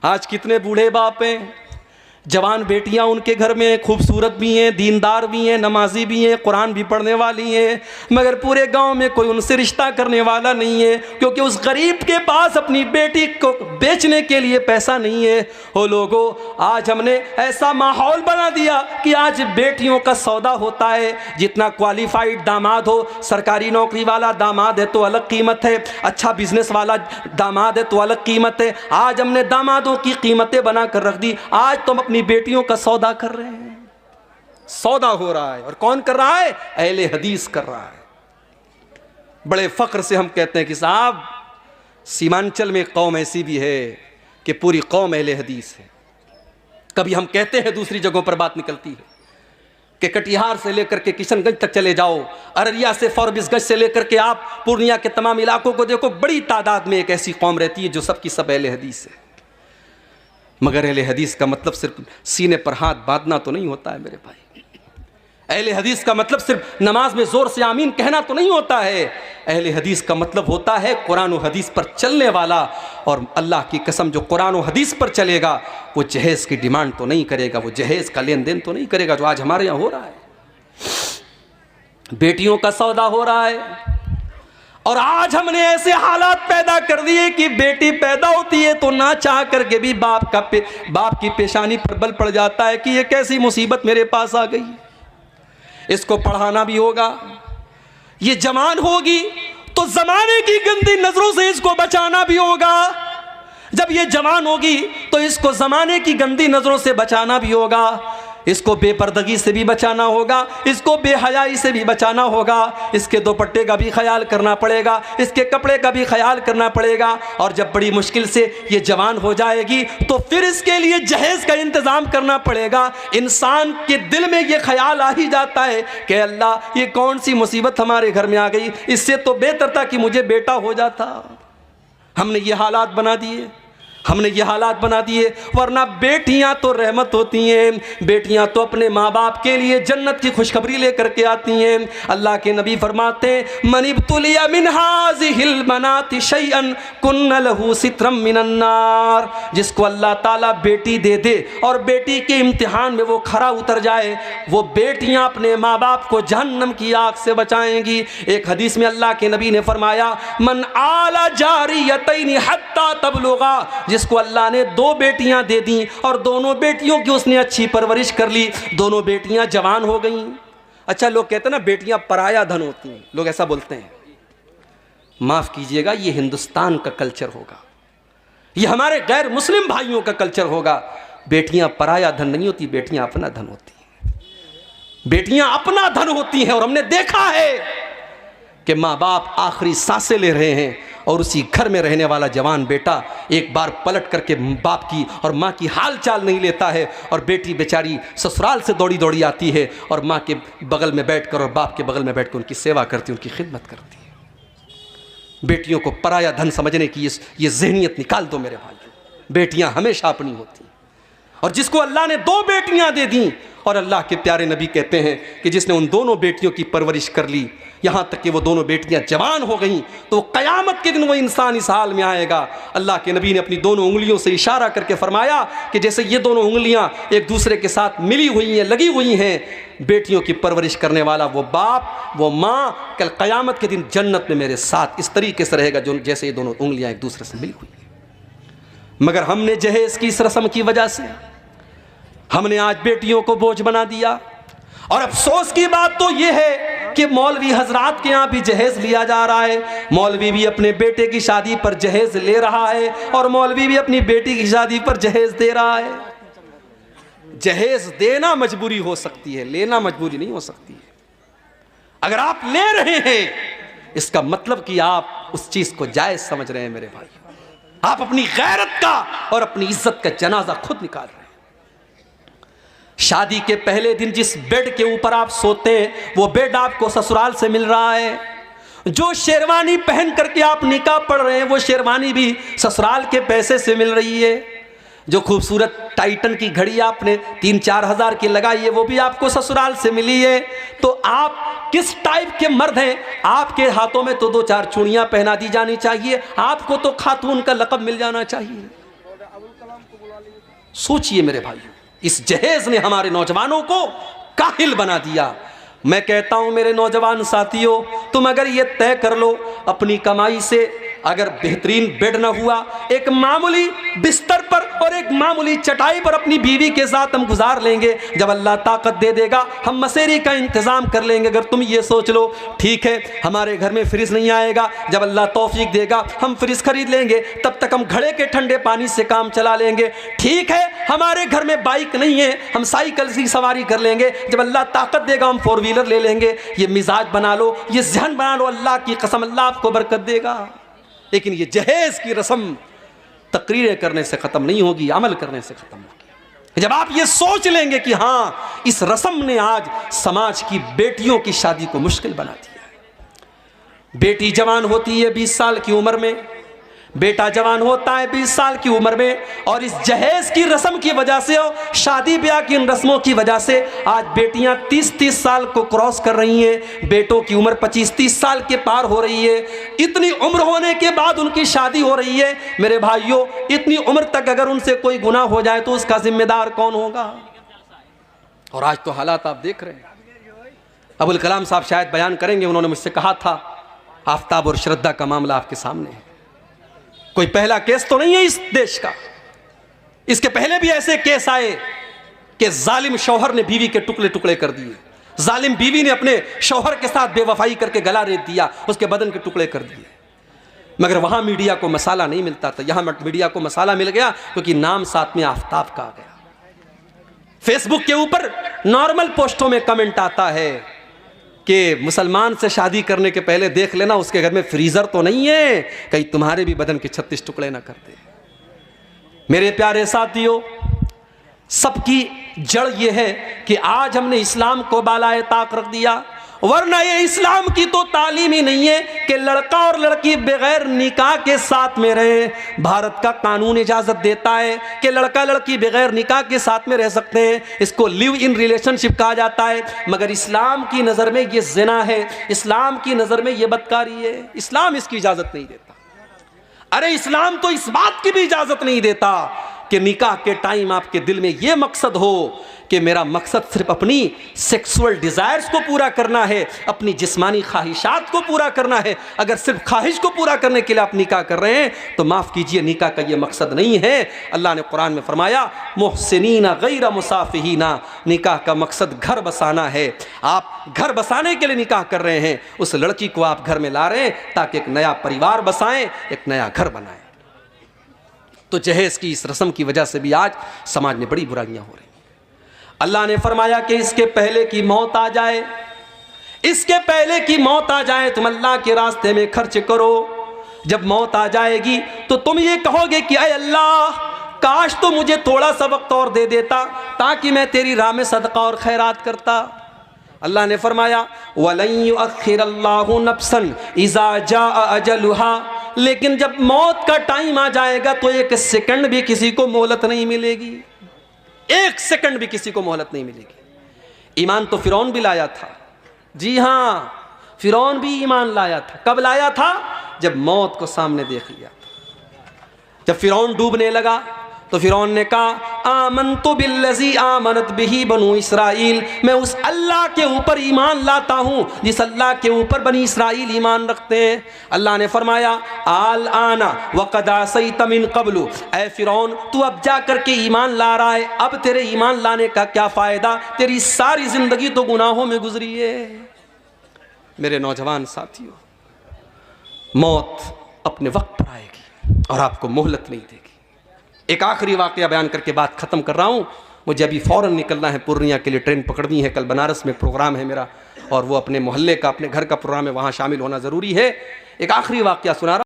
आज कितने बूढ़े बाप हैं, जवान बेटियां उनके घर में खूबसूरत भी हैं, दीनदार भी हैं, नमाजी भी हैं, कुरान भी पढ़ने वाली हैं, मगर पूरे गांव में कोई उनसे रिश्ता करने वाला नहीं है, क्योंकि उस गरीब के पास अपनी बेटी को बेचने के लिए पैसा नहीं है। ओ लोगों, आज हमने ऐसा माहौल बना दिया कि आज बेटियों का सौदा होता है। जितना क्वालिफाइड दामाद हो, सरकारी नौकरी वाला दामाद है तो अलग कीमत है, अच्छा बिजनेस वाला दामाद है तो अलग कीमत है। आज हमने दामादों की कीमतें बना कर रख दी। आज तुम अपनी बेटियों का सौदा कर रहे हैं, सौदा हो रहा है। और कौन कर रहा है? अहले हदीस कर रहा है। बड़े फख्र से हम कहते हैं कि साहब, सीमांचल में कौम ऐसी भी है कि पूरी कौम अहले हदीस है। कभी हम कहते हैं, दूसरी जगहों पर बात निकलती है कि कटिहार से लेकर के किशनगंज तक चले जाओ, अररिया से फॉरबिसगंज से लेकर के आप पूर्णिया के तमाम इलाकों को देखो, बड़ी तादाद में एक ऐसी कौम रहती है जो सबकी सब अहले हदीस है। मगर अहले हदीस का मतलब सिर्फ सीने पर हाथ बांधना तो नहीं होता है मेरे भाई। अहले हदीस का मतलब सिर्फ नमाज में जोर से आमीन कहना तो नहीं होता है। अहले हदीस का मतलब होता है कुरान और हदीस पर चलने वाला। और अल्लाह की कसम, जो कुरान और हदीस पर चलेगा वो जहेज की डिमांड तो नहीं करेगा, वो जहेज का लेन देन तो नहीं करेगा जो आज हमारे यहाँ हो रहा है। बेटियों का सौदा हो रहा है। और आज हमने ऐसे हालात पैदा कर दिए कि बेटी पैदा होती है तो ना चाह करके भी बाप की पेशानी पर बल पड़ जाता है कि ये कैसी मुसीबत मेरे पास आ गई। इसको पढ़ाना भी होगा, ये जवान होगी तो जमाने की गंदी नजरों से इसको बचाना भी होगा। जब ये जवान होगी तो इसको जमाने की गंदी नजरों से बचाना भी होगा। इसको बेपर्दगी से भी बचाना होगा, इसको बेहयाई से भी बचाना होगा, इसके दुपट्टे का भी ख्याल करना पड़ेगा, इसके कपड़े का भी ख्याल करना पड़ेगा। और जब बड़ी मुश्किल से ये जवान हो जाएगी तो फिर इसके लिए जहेज का इंतज़ाम करना पड़ेगा। इंसान के दिल में ये ख्याल आ ही जाता है कि अल्लाह, ये कौन सी मुसीबत हमारे घर में आ गई, इससे तो बेहतर था कि मुझे बेटा हो जाता। हमने ये हालात बना दिए, हमने ये हालात बना दिए। वरना बेटियां तो रहमत होती हैं, बेटियां तो अपने माँ बाप के लिए जन्नत की खुशखबरी लेकर के आती हैं। अल्लाह के नबी फरमाते हैं, मनिब्तुलिया मिन हाज़िहिल बनाति शैअन कुन्न लहू सित्रम मिनन नार। जिसको अल्लाह ताला बेटी दे दे और बेटी के इम्तिहान में वो खरा उतर जाए, वो बेटियां अपने माँ बाप को जहन्नम की आग से बचाएंगी। एक हदीस में अल्लाह के नबी ने फरमाया, मन आला जारियतैनि हत्ता तबलुगा। जिसको अल्लाह ने 2 बेटियां दे दी और दोनों बेटियों की उसने अच्छी परवरिश कर ली, दोनों बेटियां जवान हो गईं। अच्छा, लोग कहते हैं ना बेटियां पराया धन होती हैं, लोग ऐसा बोलते हैं। माफ कीजिएगा, ये हिंदुस्तान का कल्चर होगा, ये हमारे गैर मुस्लिम भाइयों का कल्चर होगा। बेटियां पराया धन नहीं होती, बेटियां अपना धन होती हैं। बेटियां अपना धन होती हैं। और हमने देखा है कि माँ बाप आखिरी सांसें ले रहे हैं और उसी घर में रहने वाला जवान बेटा एक बार पलट करके बाप की और माँ की हाल चाल नहीं लेता है, और बेटी बेचारी ससुराल से दौड़ी दौड़ी आती है और माँ के बगल में बैठकर और बाप के बगल में बैठकर उनकी सेवा करती, उनकी खिदमत करती है। बेटियों को पराया धन समझने की ये ज़हनियत निकाल दो मेरे भाइयों। बेटियां हमेशा अपनी होती हैं। और जिसको अल्लाह ने 2 बेटियां दे दी, और अल्लाह के प्यारे नबी कहते हैं कि जिसने उन दोनों बेटियों की परवरिश कर ली, यहाँ तक कि वो दोनों बेटियां जवान हो गईं, तो क़यामत के दिन वो इंसान इस हाल में आएगा। अल्लाह के नबी ने अपनी दोनों उंगलियों से इशारा करके फरमाया कि जैसे ये दोनों उंगलियां एक दूसरे के साथ मिली हुई हैं, लगी हुई हैं, बेटियों की परवरिश करने वाला वो बाप, वो माँ कल क़यामत के दिन जन्नत में मेरे साथ इस तरीके से रहेगा जो जैसे ये दोनों उंगलियां एक दूसरे से मिली हुई हैं। मगर हमने जहेज की इस रस्म की वजह से हमने आज बेटियों को बोझ बना दिया। और अफसोस की बात तो यह है कि मौलवी हजरात के यहाँ भी जहेज लिया जा रहा है। मौलवी भी अपने बेटे की शादी पर जहेज ले रहा है और मौलवी भी अपनी बेटी की शादी पर जहेज दे रहा है। जहेज देना मजबूरी हो सकती है, लेना मजबूरी नहीं हो सकती है। अगर आप ले रहे हैं इसका मतलब कि आप उस चीज को जायज समझ रहे हैं मेरे भाई। आप अपनी गैरत का और अपनी इज्जत का जनाजा खुद निकाल रहे हैं। शादी के पहले दिन जिस बेड के ऊपर आप सोते हैं वो बेड आपको ससुराल से मिल रहा है। जो शेरवानी पहन करके आप निकाह पढ़ रहे हैं वो शेरवानी भी ससुराल के पैसे से मिल रही है। जो खूबसूरत टाइटन की घड़ी आपने 3-4 हज़ार की लगाई है वो भी आपको ससुराल से मिली है। तो आप किस टाइप के मर्द हैं? आपके हाथों में तो 2-4 चूड़ियां पहना दी जानी चाहिए, आपको तो खातून का लक़ब मिल जाना चाहिए। सोचिए मेरे भाइयों, इस जहेज ने हमारे नौजवानों को काहिल बना दिया। मैं कहता हूं मेरे नौजवान साथियों, तुम अगर ये तय कर लो अपनी कमाई से, अगर बेहतरीन बेड ना हुआ, एक मामूली बिस्तर पर और एक मामूली चटाई पर अपनी बीवी के साथ हम गुजार लेंगे, जब अल्लाह ताकत दे देगा हम मसेरी का इंतजाम कर लेंगे। अगर तुम ये सोच लो ठीक है हमारे घर में फ्रिज नहीं आएगा, जब अल्लाह तौफीक देगा हम फ्रिज खरीद लेंगे, तब तक हम घड़े के ठंडे पानी से काम चला लेंगे। ठीक है हमारे घर में बाइक नहीं है, हम साइकिल की सवारी कर लेंगे, जब अल्लाह ताकत देगा हम 4 व्हीलर ले लेंगे। ये मिजाज बना लो, ये ज़हन बना लो, अल्लाह की कसम अल्लाह आपको बरकत देगा। लेकिन ये जहेज की रस्म तकरीरें करने से ख़त्म नहीं होगी, अमल करने से ख़त्म होगी। जब आप ये सोच लेंगे कि हाँ इस रस्म ने आज समाज की बेटियों की शादी को मुश्किल बना दिया है। बेटी जवान होती है 20 साल की उम्र में, बेटा जवान होता है 20 साल की उम्र में, और इस जहेज की रस्म की वजह से और शादी ब्याह की इन रस्मों की वजह से आज बेटियां 30-30 साल को क्रॉस कर रही हैं, बेटों की उम्र 25-30 साल के पार हो रही है। इतनी उम्र होने के बाद उनकी शादी हो रही है। मेरे भाइयों, इतनी उम्र तक अगर उनसे कोई गुनाह हो जाए तो उसका जिम्मेदार कौन होगा? और आज तो हालात आप देख रहे हैं। अबुल कलाम साहब शायद बयान करेंगे, उन्होंने मुझसे कहा था आफ्ताब और श्रद्धा का मामला आपके सामने है। कोई पहला केस तो नहीं है इस देश का, इसके पहले भी ऐसे केस आए कि जालिम शौहर ने बीवी के टुकड़े टुकड़े कर दिए, जालिम बीवी ने अपने शौहर के साथ बेवफाई करके गला रेत दिया, उसके बदन के टुकड़े कर दिए। मगर वहां मीडिया को मसाला नहीं मिलता था, यहां मीडिया को मसाला मिल गया क्योंकि नाम साथ में आफ्ताब का आ गया। फेसबुक के ऊपर नॉर्मल पोस्टों में कमेंट आता है कि मुसलमान से शादी करने के पहले देख लेना उसके घर में फ्रीजर तो नहीं है, कहीं तुम्हारे भी बदन के 36 टुकड़े ना कर दे। मेरे प्यारे साथियों, सबकी जड़ यह है कि आज हमने इस्लाम को बालाए ताक रख दिया, वरना ये इस्लाम की तो तालीम ही नहीं है कि लड़का और लड़की बगैर निकाह के साथ में रहे। भारत का कानून इजाज़त देता है कि लड़का लड़की बगैर निकाह के साथ में रह सकते हैं, इसको लिव इन रिलेशनशिप कहा जाता है। मगर इस्लाम की नज़र में ये ज़िना है, इस्लाम की नज़र में ये बदकारी है, इस्लाम इसकी इजाज़त नहीं देता। अरे इस्लाम तो इस बात की भी इजाज़त नहीं देता कि निकाह के टाइम आपके दिल में यह मकसद हो कि मेरा मकसद सिर्फ अपनी सेक्सुअल डिज़ायर्स को पूरा करना है, अपनी जिस्मानी ख्वाहिशात को पूरा करना है। अगर सिर्फ ख्वाहिश को पूरा करने के लिए आप निकाह कर रहे हैं तो माफ़ कीजिए, निकाह का ये मकसद नहीं है। अल्लाह ने कुरान में फरमाया मुहसिनीना गैर मुसाफिहीना, निकाह का मकसद घर बसाना है। आप घर बसाने के लिए निकाह कर रहे हैं, उस लड़की को आप घर में ला रहे हैं ताकि एक नया परिवार बसाएं, एक नया घर बनाएं। तो जहेज की इस रस्म की वजह से भी आज समाज में बड़ी बुराइयां हो रही। अल्लाह ने फरमाया कि इसके पहले की मौत आ जाए, इसके पहले की मौत आ जाए तुम अल्लाह के रास्ते में खर्च करो। जब मौत आ जाएगी तो तुम ये कहोगे कि अय अल्लाह, काश तो मुझे थोड़ा सा वक्त और दे देता ताकि मैं तेरी राह में सदका और खैरात करता। अल्लाह ने फरमाया वलन युअख्खिरल्लाहु नफ्सन इज़ा जाअ अजलुहा, लेकिन जब मौत का टाइम आ जाएगा तो एक सेकंड भी किसी को मोहलत नहीं मिलेगी, एक सेकंड भी किसी को मोहलत नहीं मिलेगी। ईमान तो फिरौन भी लाया था, जी हाँ फिरौन भी ईमान लाया था। कब लाया था? जब मौत को सामने देख लिया था। जब फिरौन डूबने लगा तो फिरौन ने कहा आमनतु बिल्लज़ी आमनत बिही बनु इसराइल, मैं उस अल्लाह के ऊपर ईमान लाता हूँ जिस अल्लाह के ऊपर बनी इसराइल ईमान रखते हैं। अल्लाह ने फरमाया आल आना वक़द असैत मिन क़ब्लु, ऐ फिरौन तू अब जा करके ईमान ला रहा है, अब तेरे ईमान लाने का क्या फ़ायदा, तेरी सारी ज़िंदगी तो गुनाहों में गुजरी है। मेरे नौजवान साथियों, मौत अपने वक्त पर आएगी और आपको मोहलत नहीं देगी। एक आखिरी वाक़या बयान करके बात ख़त्म कर रहा हूँ। मुझे अभी फ़ौरन निकलना है पूर्णिया के लिए, ट्रेन पकड़नी है, कल बनारस में प्रोग्राम है मेरा और वो अपने मोहल्ले का, अपने घर का प्रोग्राम है, वहाँ शामिल होना ज़रूरी है। एक आखिरी वाक़या सुना रहा